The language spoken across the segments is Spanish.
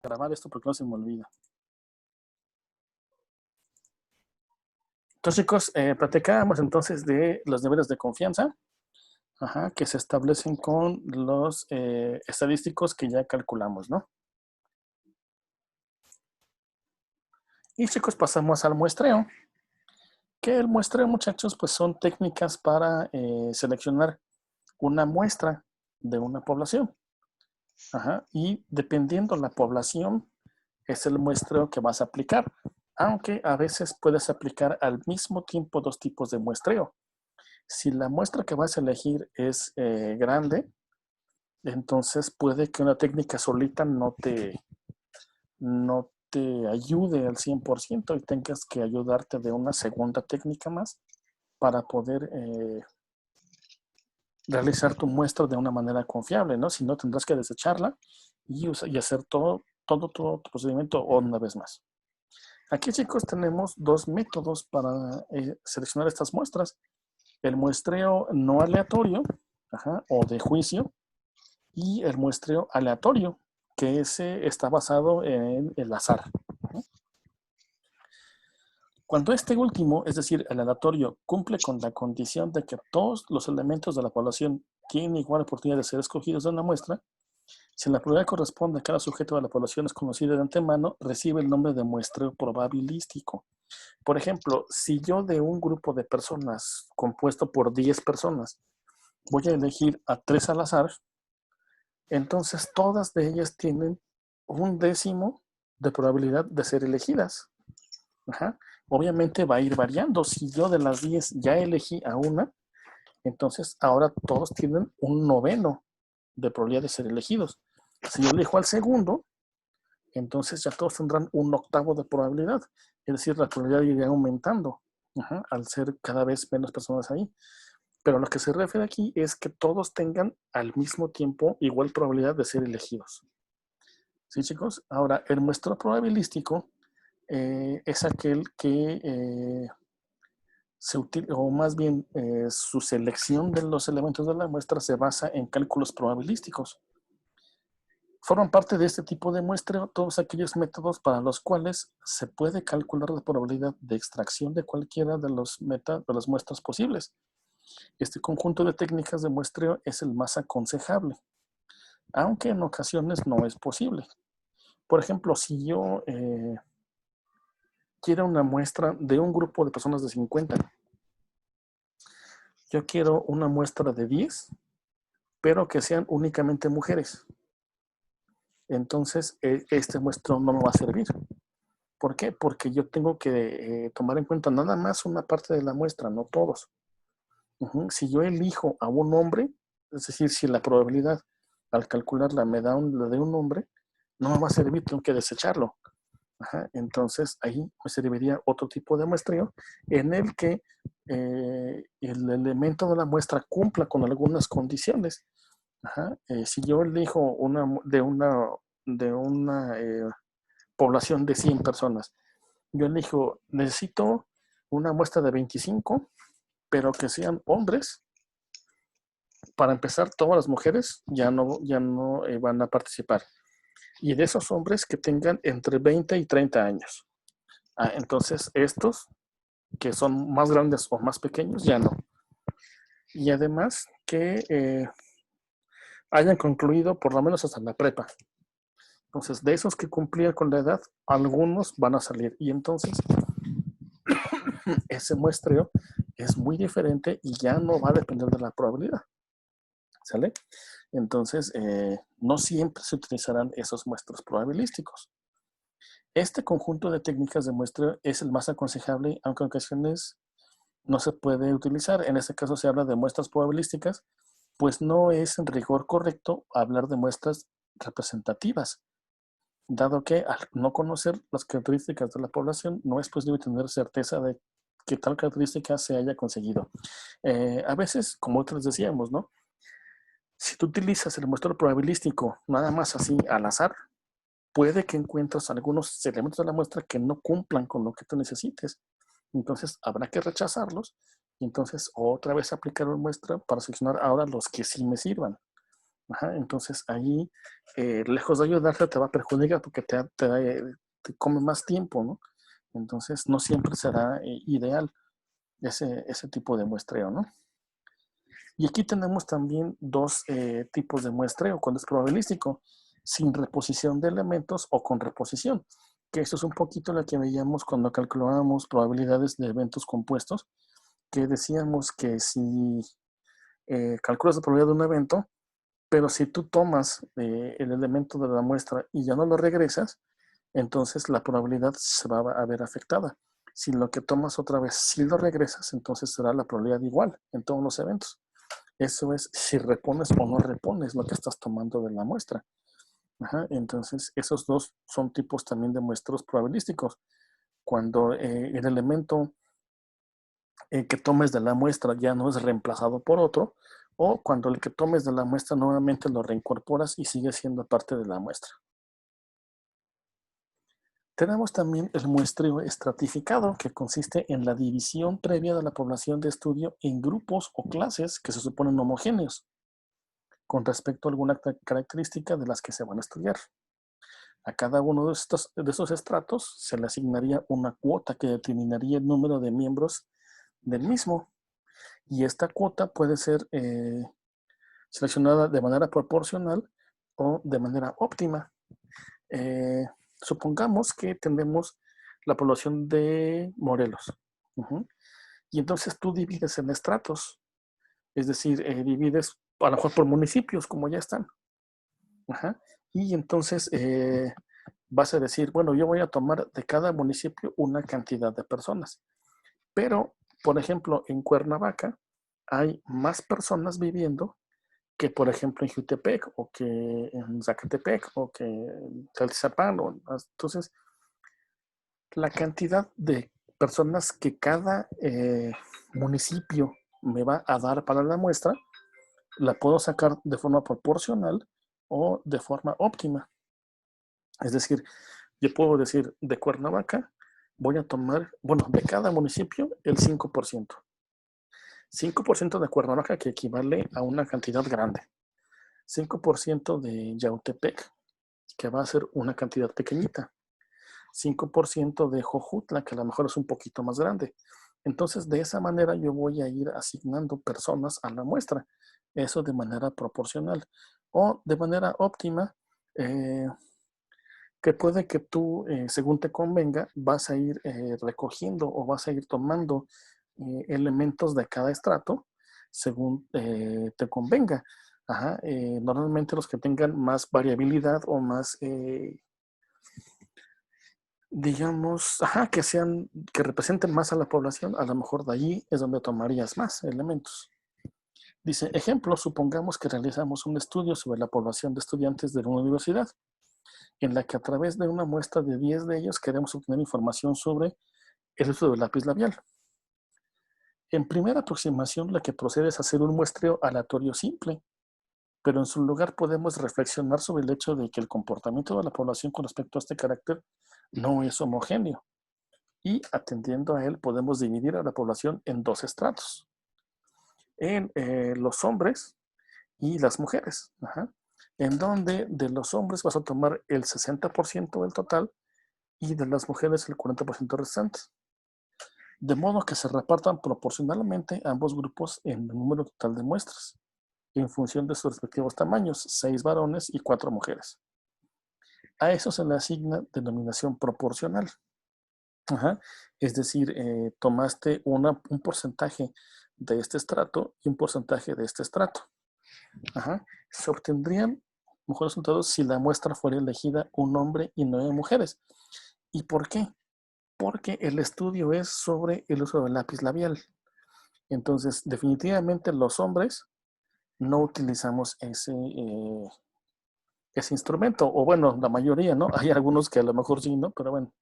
grabar esto porque no se me olvida. Entonces, chicos, platicábamos entonces de los niveles de confianza que se establecen con los estadísticos que ya calculamos, ¿no? Y chicos, pasamos al muestreo. Que el muestreo, muchachos, pues son técnicas para seleccionar una muestra de una población. Y dependiendo la población, es el muestreo que vas a aplicar. Aunque a veces puedes aplicar al mismo tiempo dos tipos de muestreo. Si la muestra que vas a elegir es grande, entonces puede que una técnica solita no te ayude al 100% y tengas que ayudarte de una segunda técnica más para poder realizar tu muestra de una manera confiable, ¿no? Si no, tendrás que desecharla y hacer todo tu procedimiento una vez más. Aquí, chicos, tenemos dos métodos para seleccionar estas muestras. El muestreo no aleatorio o de juicio y el muestreo aleatorio, que ese está basado en el azar. Cuando este último, es decir, el aleatorio, cumple con la condición de que todos los elementos de la población tienen igual oportunidad de ser escogidos de una muestra, si la probabilidad corresponde a cada sujeto de la población es conocido de antemano, recibe el nombre de muestreo probabilístico. Por ejemplo, si yo de un grupo de personas compuesto por 10 personas voy a elegir a 3 al azar, entonces todas de ellas tienen un décimo de probabilidad de ser elegidas. Obviamente va a ir variando. Si yo de las 10 ya elegí a una, entonces ahora todos tienen un noveno de probabilidad de ser elegidos. Si yo elijo al segundo, entonces ya todos tendrán un octavo de probabilidad. Es decir, la probabilidad irá aumentando al ser cada vez menos personas ahí. Pero lo que se refiere aquí es que todos tengan al mismo tiempo igual probabilidad de ser elegidos. ¿Sí, chicos? Ahora, el muestreo probabilístico es aquel que o más bien su selección de los elementos de la muestra se basa en cálculos probabilísticos. Forman parte de este tipo de muestreo todos aquellos métodos para los cuales se puede calcular la probabilidad de extracción de cualquiera de las muestras posibles. Este conjunto de técnicas de muestreo es el más aconsejable, aunque en ocasiones no es posible. Por ejemplo, si yo quiero una muestra de un grupo de personas de 50, yo quiero una muestra de 10, pero que sean únicamente mujeres. Entonces, este muestreo no me va a servir. ¿Por qué? Porque yo tengo que tomar en cuenta nada más una parte de la muestra, no todos. Si yo elijo a un hombre, es decir, si la probabilidad al calcularla me da la de un hombre, no me va a servir, tengo que desecharlo. Entonces ahí me serviría otro tipo de muestreo en el que el elemento de la muestra cumpla con algunas condiciones. Si yo elijo de una población de 100 personas, yo elijo, necesito una muestra de 25, pero que sean hombres. Para empezar, todas las mujeres ya no van a participar. Y de esos hombres que tengan entre 20 y 30 años. Entonces, estos que son más grandes o más pequeños, ya no. Y además que hayan concluido por lo menos hasta la prepa. Entonces, de esos que cumplían con la edad, algunos van a salir. Y entonces, ese muestreo es muy diferente y ya no va a depender de la probabilidad. ¿Sale? Entonces, no siempre se utilizarán esos muestros probabilísticos. Este conjunto de técnicas de muestreo es el más aconsejable, aunque en ocasiones no se puede utilizar. En este caso se habla de muestras probabilísticas, pues no es en rigor correcto hablar de muestras representativas, dado que al no conocer las características de la población no es posible tener certeza de que tal característica se haya conseguido. A veces, como otros decíamos, ¿no? Si tú utilizas el muestreo probabilístico nada más así al azar, puede que encuentres algunos elementos de la muestra que no cumplan con lo que tú necesites. Entonces habrá que rechazarlos y entonces otra vez aplicar una muestra para seleccionar ahora los que sí me sirvan. Ajá, entonces ahí, lejos de ayudarte, te va a perjudicar porque te come más tiempo, ¿no? Entonces no siempre será ideal ese tipo de muestreo, ¿no? Y aquí tenemos también dos tipos de muestreo cuando es probabilístico, sin reposición de elementos o con reposición, que esto es un poquito lo que veíamos cuando calculábamos probabilidades de eventos compuestos, que decíamos que si calculas la probabilidad de un evento, pero si tú tomas el elemento de la muestra y ya no lo regresas, entonces la probabilidad se va a ver afectada. Si lo que tomas otra vez, si lo regresas, entonces será la probabilidad igual en todos los eventos. Eso es si repones o no repones lo que estás tomando de la muestra. Ajá, entonces, esos dos son tipos también de muestros probabilísticos. Cuando el elemento que tomes de la muestra ya no es reemplazado por otro, o cuando el que tomes de la muestra nuevamente lo reincorporas y sigue siendo parte de la muestra. Tenemos también el muestreo estratificado, que consiste en la división previa de la población de estudio en grupos o clases que se suponen homogéneos con respecto a alguna característica de las que se van a estudiar. A cada uno de esos estratos se le asignaría una cuota que determinaría el número de miembros del mismo. Y esta cuota puede ser seleccionada de manera proporcional o de manera óptima. Supongamos que tenemos la población de Morelos. Y entonces tú divides en estratos. Es decir, divides a lo mejor por municipios, como ya están. Ajá. Y entonces vas a decir, bueno, yo voy a tomar de cada municipio una cantidad de personas. Pero, por ejemplo, en Cuernavaca hay más personas viviendo que, por ejemplo, en Jutepec o que en Zacatepec o que en Tlaltizapán. Entonces, la cantidad de personas que cada municipio me va a dar para la muestra, la puedo sacar de forma proporcional o de forma óptima. Es decir, yo puedo decir de Cuernavaca, voy a tomar, bueno, de cada municipio el 5%. 5% de Cuernavaca, que equivale a una cantidad grande. 5% de Yautepec, que va a ser una cantidad pequeñita. 5% de Jojutla, que a lo mejor es un poquito más grande. Entonces, de esa manera yo voy a ir asignando personas a la muestra. Eso de manera proporcional. O de manera óptima, que puede que tú, según te convenga, vas a ir recogiendo o vas a ir tomando elementos de cada estrato según te convenga. Ajá, normalmente los que tengan más variabilidad o más, digamos, ajá, que representen más a la población, a lo mejor de allí es donde tomarías más elementos. Dice, ejemplo, supongamos que realizamos un estudio sobre la población de estudiantes de una universidad, en la que a través de una muestra de 10 de ellos queremos obtener información sobre el uso del lápiz labial. En primera aproximación, la que procede es hacer un muestreo aleatorio simple, pero en su lugar podemos reflexionar sobre el hecho de que el comportamiento de la población con respecto a este carácter no es homogéneo. Y atendiendo a él, podemos dividir a la población en dos estratos, en los hombres y las mujeres. Ajá. En donde de los hombres vas a tomar el 60% del total y de las mujeres el 40% restante. De modo que se repartan proporcionalmente ambos grupos en el número total de muestras, en función de sus respectivos tamaños, 6 varones y 4 mujeres. A eso se le asigna denominación proporcional. Ajá. Es decir, tomaste un porcentaje de este estrato y un porcentaje de este estrato. Ajá. Se obtendrían mejores resultados si la muestra fuera elegida un hombre y 9 mujeres. ¿Y por qué? Porque el estudio es sobre el uso del lápiz labial. Entonces, definitivamente los hombres no utilizamos ese instrumento, o bueno, la mayoría, ¿no? Hay algunos que a lo mejor sí, ¿no? Pero bueno,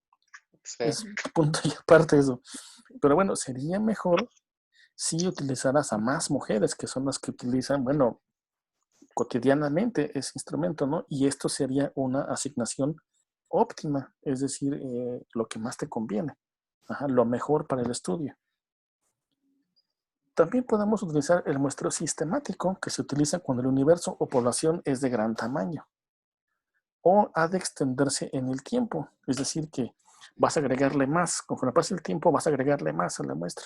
Sí. es punto y aparte eso. Pero bueno, sería mejor si utilizaras a más mujeres, que son las que utilizan, bueno, cotidianamente ese instrumento, ¿no? Y esto sería una asignación óptima, es decir, lo que más te conviene, ajá, lo mejor para el estudio. También podemos utilizar el muestreo sistemático, que se utiliza cuando el universo o población es de gran tamaño o ha de extenderse en el tiempo. Es decir, que vas a agregarle más. Conforme pasa el tiempo, vas a agregarle más a la muestra.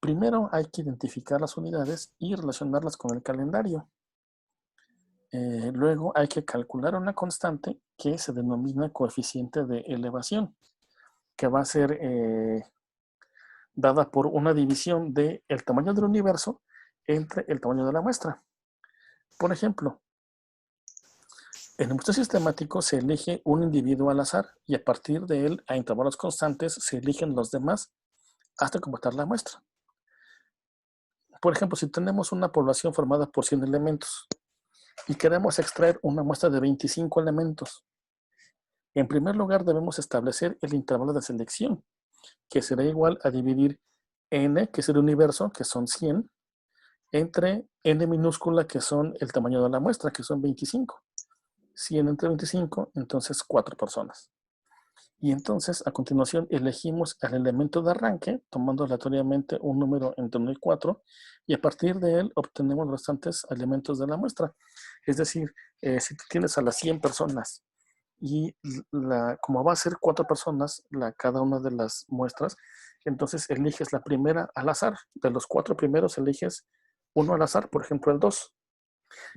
Primero hay que identificar las unidades y relacionarlas con el calendario. Luego hay que calcular una constante que se denomina coeficiente de elevación, que va a ser dada por una división del tamaño del universo entre el tamaño de la muestra. Por ejemplo, en el muestreo sistemático se elige un individuo al azar y a partir de él, a intervalos constantes, se eligen los demás hasta completar la muestra. Por ejemplo, si tenemos una población formada por 100 elementos y queremos extraer una muestra de 25 elementos, en primer lugar debemos establecer el intervalo de selección, que será igual a dividir n, que es el universo, que son 100, entre n minúscula, que son el tamaño de la muestra, que son 25. 100 entre 25, entonces 4 personas. Y entonces, a continuación, elegimos el elemento de arranque, tomando aleatoriamente un número entre 1 y 4, y a partir de él obtenemos los restantes elementos de la muestra. Es decir, si tú tienes a las 100 personas y como va a ser 4 personas cada una de las muestras, entonces eliges la primera al azar. De los 4 primeros eliges uno al azar, por ejemplo el 2.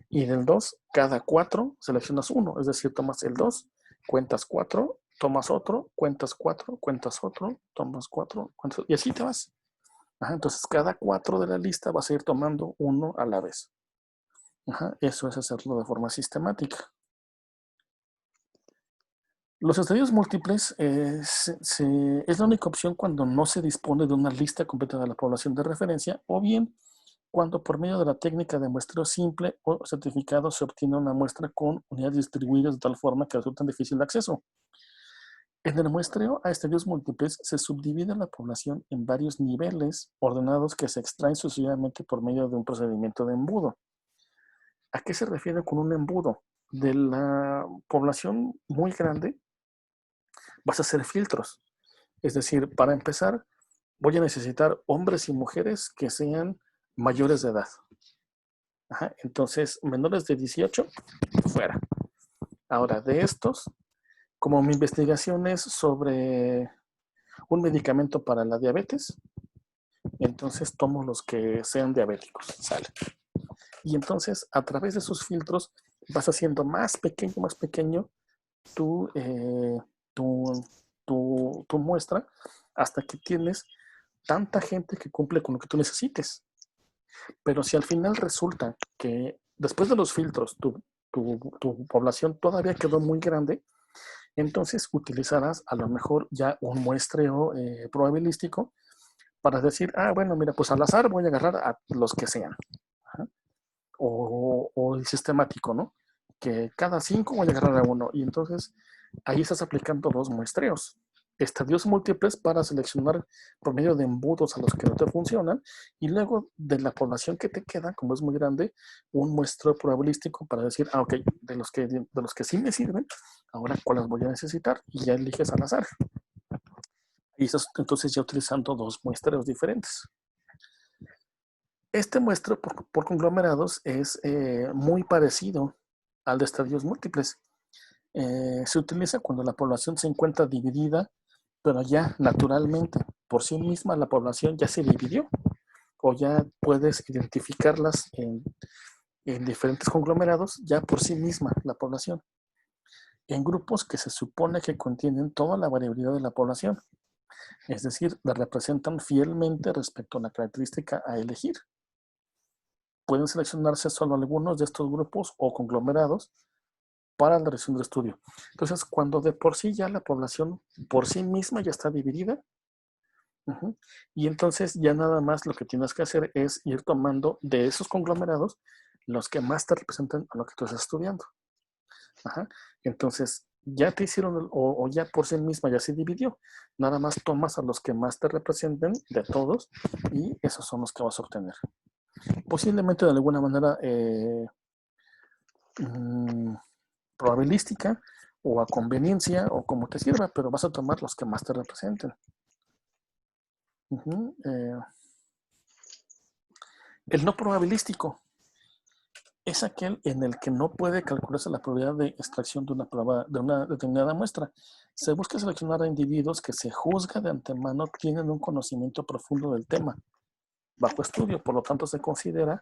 Y del 2, cada 4 seleccionas uno, es decir, tomas el 2, cuentas 4, tomas otro, cuentas 4, cuentas otro, tomas 4, cuentas, y así te vas. Entonces, cada 4 de la lista vas a ir tomando uno a la vez. Eso es hacerlo de forma sistemática. Los estadios múltiples es la única opción cuando no se dispone de una lista completa de la población de referencia, o bien cuando por medio de la técnica de muestreo simple o certificado se obtiene una muestra con unidades distribuidas de tal forma que resultan difícil de acceso. En el muestreo a estadios múltiples se subdivide la población en varios niveles ordenados que se extraen sucesivamente por medio de un procedimiento de embudo. ¿A qué se refiere con un embudo? De la población muy grande vas a hacer filtros. Es decir, para empezar, voy a necesitar hombres y mujeres que sean mayores de edad. Entonces, menores de 18, fuera. Ahora, de estos, como mi investigación es sobre un medicamento para la diabetes, entonces tomo los que sean diabéticos, sale. Y entonces, a través de esos filtros, vas haciendo más pequeño tu muestra hasta que tienes tanta gente que cumple con lo que tú necesites. Pero si al final resulta que después de los filtros tu población todavía quedó muy grande, entonces utilizarás a lo mejor ya un muestreo probabilístico para decir, bueno, mira, pues al azar voy a agarrar a los que sean. O el sistemático, ¿no? Que cada 5 voy a agarrar a uno. Y entonces ahí estás aplicando 2 muestreos. Estadios múltiples para seleccionar por medio de embudos a los que no te funcionan, y luego de la población que te queda, como es muy grande, un muestreo probabilístico para decir, ok, de los que sí me sirven, ahora cuáles voy a necesitar, y ya eliges al azar. Y estás entonces ya utilizando 2 muestreos diferentes. Este muestreo por conglomerados es muy parecido al de estadios múltiples. Se utiliza cuando la población se encuentra dividida, pero ya naturalmente por sí misma la población ya se dividió, o ya puedes identificarlas en diferentes conglomerados ya por sí misma la población, en grupos que se supone que contienen toda la variabilidad de la población, es decir, la representan fielmente respecto a la característica a elegir. Pueden seleccionarse solo algunos de estos grupos o conglomerados para la realización del estudio. Entonces, cuando de por sí ya la población por sí misma ya está dividida, y entonces ya nada más lo que tienes que hacer es ir tomando de esos conglomerados los que más te representan a lo que tú estás estudiando. Entonces, ya te hicieron, o ya por sí misma ya se dividió. Nada más tomas a los que más te representen de todos, y esos son los que vas a obtener. Posiblemente de alguna manera probabilística o a conveniencia o como te sirva, pero vas a tomar los que más te representen. El no probabilístico es aquel en el que no puede calcularse la probabilidad de extracción de una prueba de una determinada muestra. Se busca seleccionar a individuos que se juzga de antemano tienen un conocimiento profundo del tema bajo estudio, por lo tanto se considera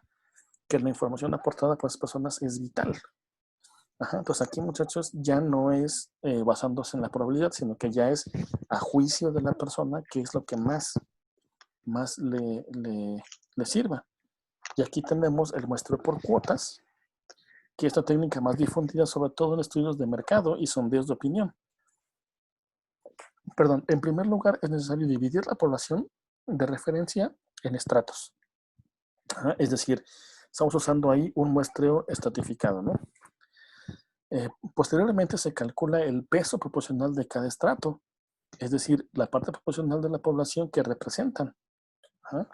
que la información aportada por esas personas es vital. Ajá, entonces aquí, muchachos, ya no es basándose en la probabilidad, sino que ya es a juicio de la persona qué es lo que más le sirva. Y aquí tenemos el muestreo por cuotas, que es la técnica más difundida sobre todo en estudios de mercado y sondeos de opinión. Perdón, en primer lugar es necesario dividir la población de referencia en estratos. Es decir, estamos usando ahí un muestreo estratificado, ¿no? Posteriormente se calcula el peso proporcional de cada estrato, es decir, la parte proporcional de la población que representan. ¿Ah?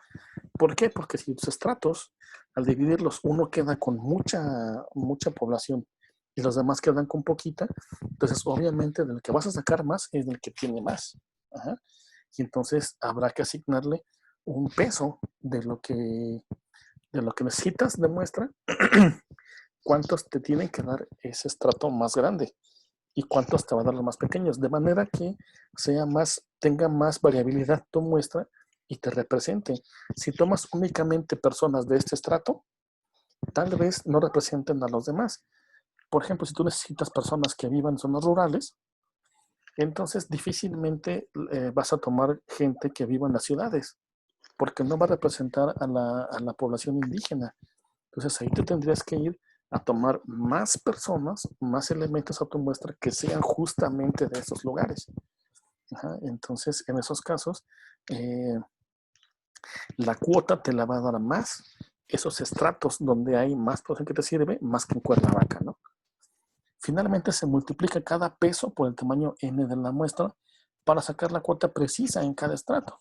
¿Por qué? Porque si los estratos, al dividirlos, uno queda con mucha población y los demás quedan con poquita, entonces obviamente del que vas a sacar más es del que tiene más. Ajá. Y entonces habrá que asignarle un peso de lo que necesitas de muestra, cuántos te tienen que dar ese estrato más grande y cuántos te va a dar los más pequeños, de manera que tenga más variabilidad tu muestra y te represente. Si tomas únicamente personas de este estrato, tal vez no representen a los demás. Por ejemplo, si tú necesitas personas que vivan en zonas rurales, entonces difícilmente vas a tomar gente que viva en las ciudades, porque no va a representar a la población indígena. Entonces ahí te tendrías que ir a tomar más personas, más elementos a tu muestra que sean justamente de esos lugares. Ajá, entonces, en esos casos, la cuota te la va a dar más esos estratos donde hay más población que te sirve, más que en Cuernavaca, ¿no? Finalmente se multiplica cada peso por el tamaño n de la muestra para sacar la cuota precisa en cada estrato.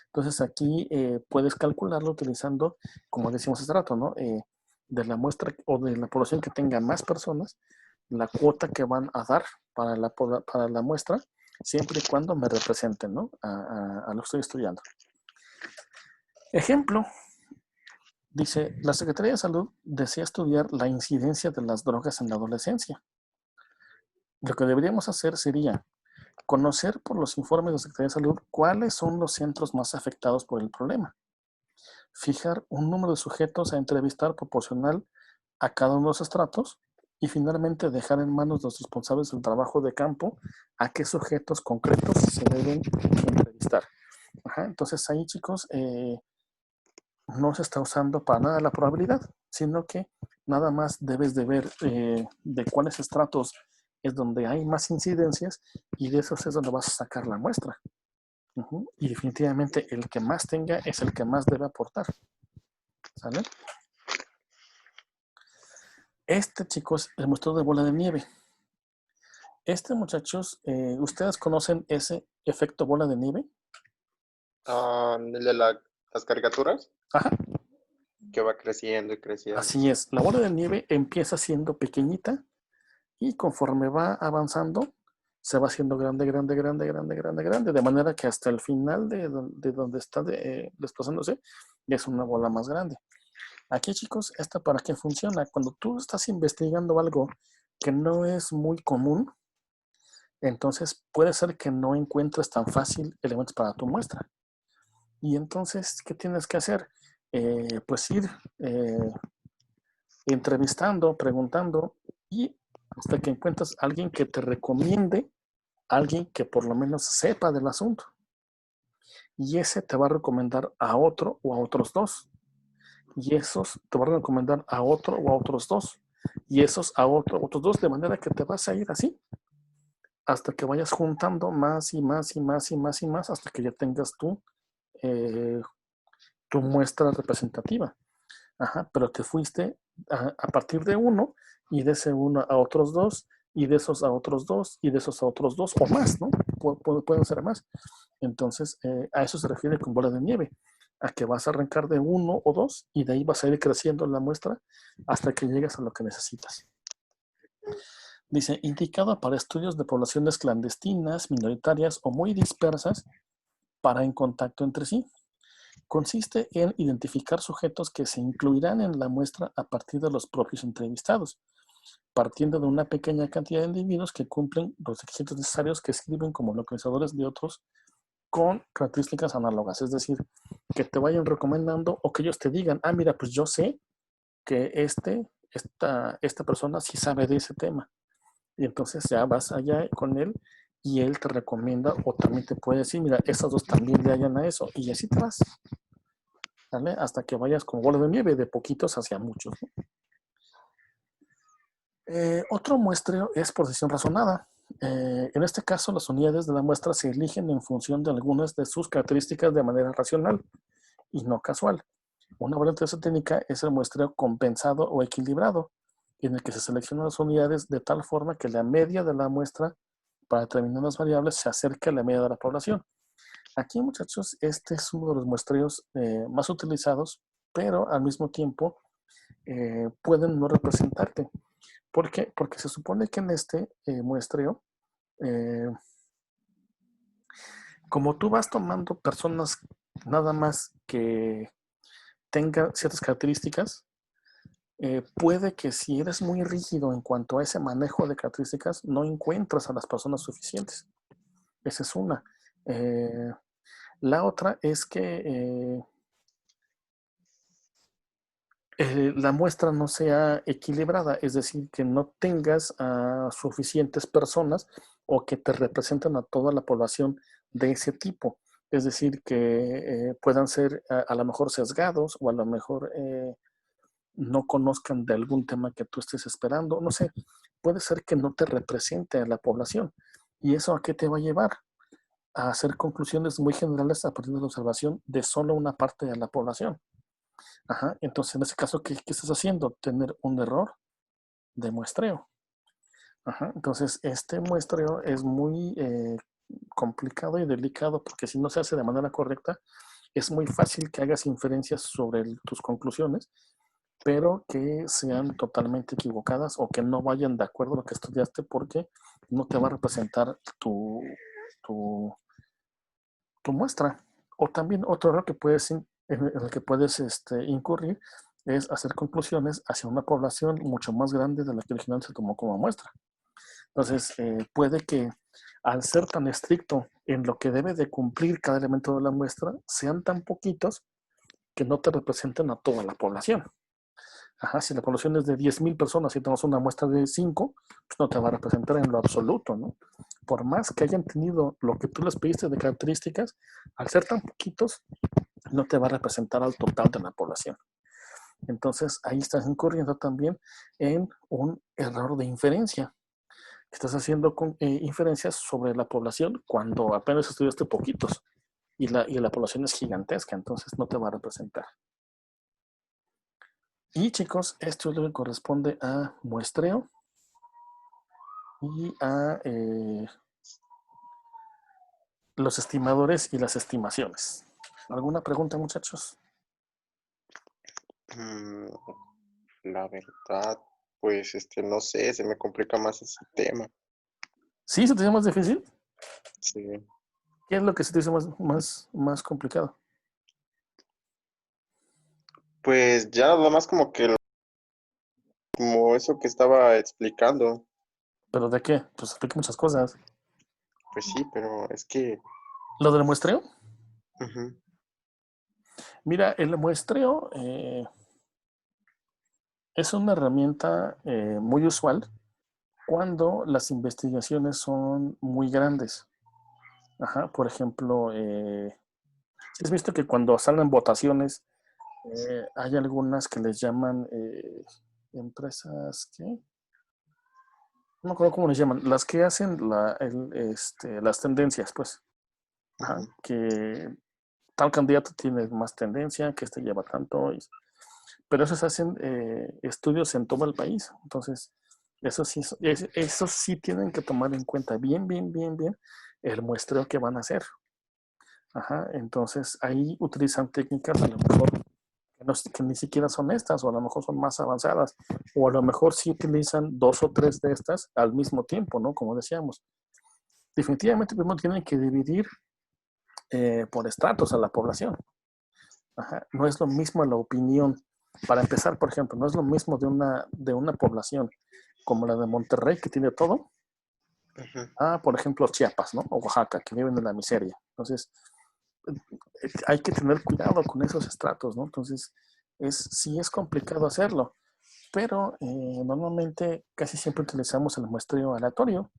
Entonces aquí puedes calcularlo utilizando, como decimos hace rato, ¿no? De la muestra o de la población que tenga más personas, la cuota que van a dar para la muestra, siempre y cuando me representen, ¿no? A lo que estoy estudiando. Ejemplo, dice, la Secretaría de Salud desea estudiar la incidencia de las drogas en la adolescencia. Lo que deberíamos hacer sería conocer por los informes de la Secretaría de Salud cuáles son los centros más afectados por el problema. Fijar un número de sujetos a entrevistar proporcional a cada uno de los estratos y finalmente dejar en manos de los responsables del trabajo de campo a qué sujetos concretos se deben entrevistar. Ajá, entonces ahí, chicos, no se está usando para nada la probabilidad, sino que nada más debes de ver de cuáles estratos es donde hay más incidencias y de esos es donde vas a sacar la muestra. Y definitivamente el que más tenga es el que más debe aportar. ¿Sale? Este, chicos, el muestreo de bola de nieve. Este, muchachos, ¿ustedes conocen ese efecto bola de nieve? El de las caricaturas, Ajá, que va creciendo y creciendo. así es. La bola de nieve empieza siendo pequeñita y conforme va avanzando, se va haciendo grande, grande, grande, grande, grande, grande, de manera que hasta el final de donde está desplazándose, ya es una bola más grande. Aquí, chicos, ¿esta para qué funciona? Cuando tú estás investigando algo que no es muy común, entonces puede ser que no encuentres tan fácil elementos para tu muestra. Y entonces, ¿qué tienes que hacer? Pues ir entrevistando, preguntando y hasta que encuentras a alguien que te recomiende, alguien que por lo menos sepa del asunto. Y ese te va a recomendar a otro o a otros dos. Y esos te van a recomendar a otro o a otros dos. Y esos a otros dos, de manera que te vas a ir así hasta que vayas juntando más y más y más y más y más hasta que ya tengas tu muestra representativa. Ajá, pero te fuiste a partir de uno y de ese uno a otros dos y de esos a otros dos y de esos a otros dos o más, ¿no? Pueden ser más. Entonces, a eso se refiere con bola de nieve, a que vas a arrancar de uno o dos y de ahí vas a ir creciendo la muestra hasta que llegues a lo que necesitas. Dice, indicado para estudios de poblaciones clandestinas, minoritarias o muy dispersas para en contacto entre sí. consiste en identificar sujetos que se incluirán en la muestra a partir de los propios entrevistados, partiendo de una pequeña cantidad de individuos que cumplen los requisitos necesarios que sirven como localizadores de otros con características análogas. Es decir, que te vayan recomendando o que ellos te digan, ah, mira, pues yo sé que esta persona sí sabe de ese tema. Y entonces ya vas allá con él y él te recomienda o también te puede decir, mira, esos dos también le hallan a eso. Y así te vas, ¿vale? Hasta que vayas como bola de nieve, de poquitos hacia muchos, ¿no? Otro muestreo es por decisión razonada. En este caso, las unidades de la muestra se eligen en función de algunas de sus características de manera racional y no casual. Una variante de esa técnica es el muestreo compensado o equilibrado, en el que se seleccionan las unidades de tal forma que la media de la muestra para determinadas variables se acerque a la media de la población. Aquí, muchachos, este es uno de los muestreos más utilizados, pero al mismo tiempo pueden no representarte. ¿Por qué? Porque se supone que en este muestreo, como tú vas tomando personas nada más que tengan ciertas características, puede que si eres muy rígido en cuanto a ese manejo de características, no encuentras a las personas suficientes. Esa es una. La otra es que la muestra no sea equilibrada, es decir, que no tengas a suficientes personas o que te representen a toda la población de ese tipo. Es decir, que puedan ser a lo mejor sesgados o a lo mejor no conozcan de algún tema que tú estés esperando. No sé, puede ser que no te represente a la población. ¿Y eso a qué te va a llevar? A hacer conclusiones muy generales a partir de la observación de solo una parte de la población. Ajá, entonces en ese caso, ¿qué estás haciendo? Tener un error de muestreo. Ajá, entonces este muestreo es muy complicado y delicado porque si no se hace de manera correcta, es muy fácil que hagas inferencias sobre tus conclusiones, pero que sean totalmente equivocadas o que no vayan de acuerdo a lo que estudiaste porque no te va a representar tu, tu muestra. O también otro error que en el que puedes incurrir es hacer conclusiones hacia una población mucho más grande de la que originalmente se tomó como muestra. Entonces, puede que al ser tan estricto en lo que debe de cumplir cada elemento de la muestra, sean tan poquitos que no te representen a toda la población. Ajá, si la población es de 10,000 personas y tenemos una muestra de 5, pues no te va a representar en lo absoluto, ¿no? Por más que hayan tenido lo que tú les pediste de características, al ser tan poquitos, no te va a representar al total de la población. Entonces, ahí estás incurriendo también en un error de inferencia. Estás haciendo inferencias sobre la población cuando apenas estudiaste poquitos y la población es gigantesca, entonces no te va a representar. Y chicos, esto es lo que corresponde a muestreo y a los estimadores y las estimaciones. ¿Alguna pregunta, muchachos? La verdad, pues no sé, se me complica más ese tema. ¿Sí se te hace más difícil? Sí. ¿Qué es lo que se te hizo más complicado? Pues ya nada más como que como eso que estaba explicando. ¿Pero de qué? Pues explica muchas cosas. Pues sí, pero es que ¿Lo del muestreo? ujú, Mira, el muestreo es una herramienta muy usual cuando las investigaciones son muy grandes. Ajá, por ejemplo, ¿sí has visto que cuando salen votaciones hay algunas que les llaman empresas, ¿qué? No me acuerdo cómo les llaman, las que hacen las tendencias, pues. Ajá, ujú. que tal candidato tiene más tendencia, que este lleva tanto. Pero esos hacen estudios en todo el país. Entonces, eso sí tienen que tomar en cuenta bien el muestreo que van a hacer. Ajá, entonces ahí utilizan técnicas a lo mejor que ni siquiera son estas, o a lo mejor son más avanzadas, o a lo mejor sí utilizan 2 o 3 de estas al mismo tiempo, ¿no? Como decíamos. Definitivamente primero tienen que dividir por estratos a la población. Ajá, no es lo mismo la opinión. Para empezar, por ejemplo, no es lo mismo de una población como la de Monterrey, que tiene todo, Ujú. a, por ejemplo, Chiapas, ¿no? O Oaxaca, que viven en la miseria. Entonces, hay que tener cuidado con esos estratos, ¿no? Entonces, sí es complicado hacerlo, pero normalmente casi siempre utilizamos el muestreo aleatorio.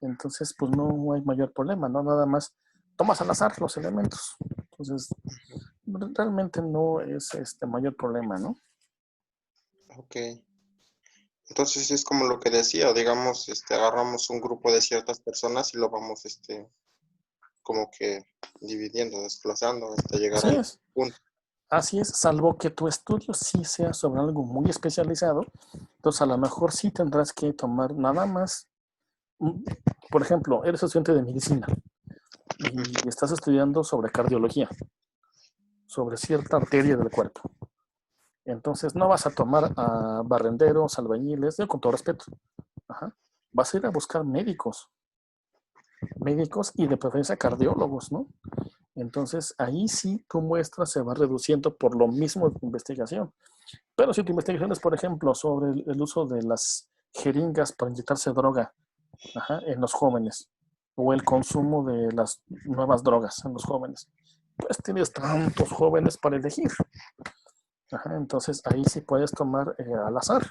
Entonces, pues no hay mayor problema, ¿no? Nada más tomas al azar los elementos. Entonces, realmente no es mayor problema, ¿no? Ok. Entonces es como lo que decía, digamos, agarramos un grupo de ciertas personas y lo vamos, como que dividiendo, desglosando hasta llegar Así al es. punto. Así es, salvo que tu estudio sí sea sobre algo muy especializado, entonces a lo mejor sí tendrás que tomar nada más. Por ejemplo, eres estudiante de medicina y estás estudiando sobre cardiología, sobre cierta arteria del cuerpo. Entonces no vas a tomar a barrenderos, albañiles, con todo respeto. Ajá. Vas a ir a buscar médicos y de preferencia cardiólogos, ¿no? Entonces ahí sí tu muestra se va reduciendo por lo mismo de tu investigación. Pero si tu investigación es, por ejemplo, sobre el uso de las jeringas para inyectarse droga, ajá, en los jóvenes, o el consumo de las nuevas drogas en los jóvenes, pues tienes tantos jóvenes para elegir. Ajá, entonces ahí sí puedes tomar al azar.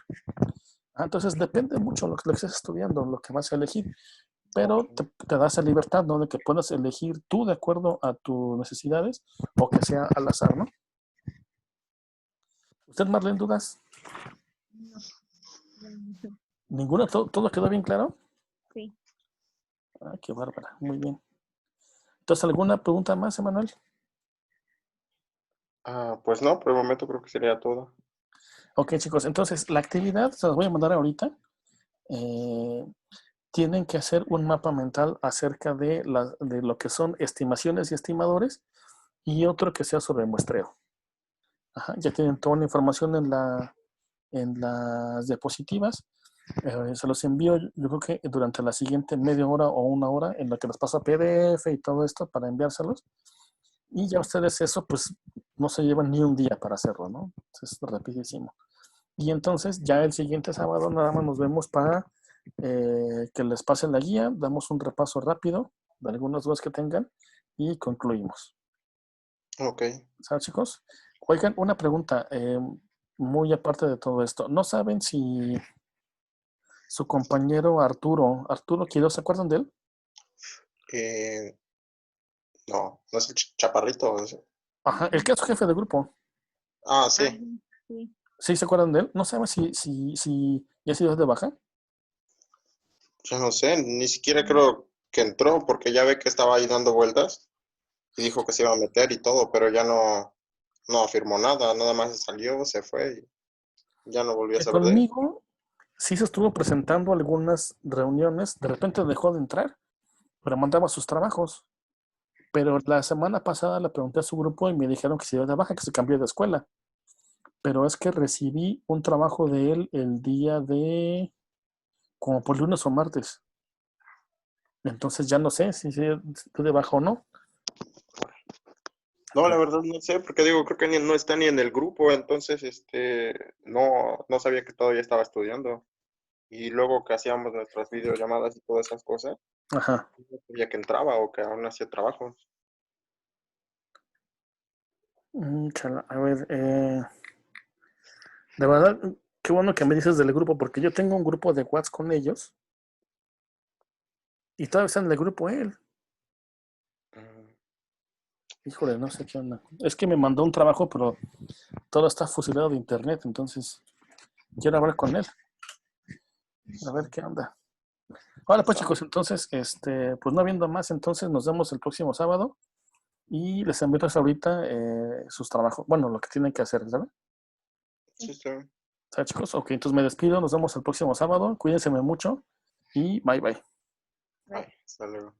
Entonces depende mucho de lo que estés estudiando, lo que vas a elegir, Ok. pero te da esa libertad, ¿no? De que puedas elegir tú de acuerdo a tus necesidades o que sea al azar, ¿no? ¿Usted, Marlene, dudas? No, ¿Ninguna? ¿Todo quedó bien claro? sí. Ah, qué bárbara, muy bien. Entonces, ¿alguna pregunta más, Emanuel? Pues no, por el momento creo que sería todo. Ok, chicos, entonces la actividad se las voy a mandar ahorita. Eh, Tienen que hacer un mapa mental acerca de lo que son estimaciones y estimadores y otro que sea sobre muestreo. Ajá, ya tienen toda la información en las diapositivas. Se los envío, yo creo que durante la siguiente media hora o una hora en la que les pasa PDF y todo esto para enviárselos. Y ya ustedes eso, pues no se llevan ni un día para hacerlo, ¿no? Es rapidísimo. Y entonces ya el siguiente sábado nada más nos vemos para que les pasen la guía, damos un repaso rápido de algunas dudas que tengan y concluimos. Ok. ¿Sabes, chicos? Oigan, una pregunta muy aparte de todo esto. ¿No saben si su compañero Arturo Quiroz, ¿se acuerdan de él? Eh, no, no es el chaparrito. Ajá, el que es su jefe de grupo. Ah, Sí. sí. ¿Sí se acuerdan de él? ¿No saben si ya ha sido de baja? Yo no sé, ni siquiera creo que entró porque ya ve que estaba ahí dando vueltas y dijo que se iba a meter y todo, pero ya no afirmó nada, nada más salió, se fue y ya no volvió a saber de él. Conmigo sí se estuvo presentando algunas reuniones, de repente dejó de entrar, pero mandaba sus trabajos. Pero la semana pasada le pregunté a su grupo y me dijeron que se dio de baja, que se cambió de escuela. Pero es que recibí un trabajo de él el día de, como por lunes o martes. Entonces ya no sé si se dio de baja o no. No, la verdad no sé, porque digo, creo que no está ni en el grupo, entonces, no sabía que todavía estaba estudiando. Y luego que hacíamos nuestras videollamadas y todas esas cosas, Ajá. no sabía que entraba o que aún hacía trabajos. Chala, a ver, de verdad, qué bueno que me dices del grupo, porque yo tengo un grupo de WhatsApp con ellos y todavía está en el grupo él. Mm, Híjole, no sé qué onda. Es que me mandó un trabajo, pero todo está fusilado de internet, entonces quiero hablar con él, a ver qué onda. Ahora pues chicos, entonces, pues no habiendo más, entonces nos vemos el próximo sábado y les envío ahorita sus trabajos, bueno, lo que tienen que hacer, ¿sabes? Sí, está bien. ¿Sabes chicos? Ok, entonces me despido, nos vemos el próximo sábado, cuídense mucho y bye bye. Bye. Ay, hasta luego.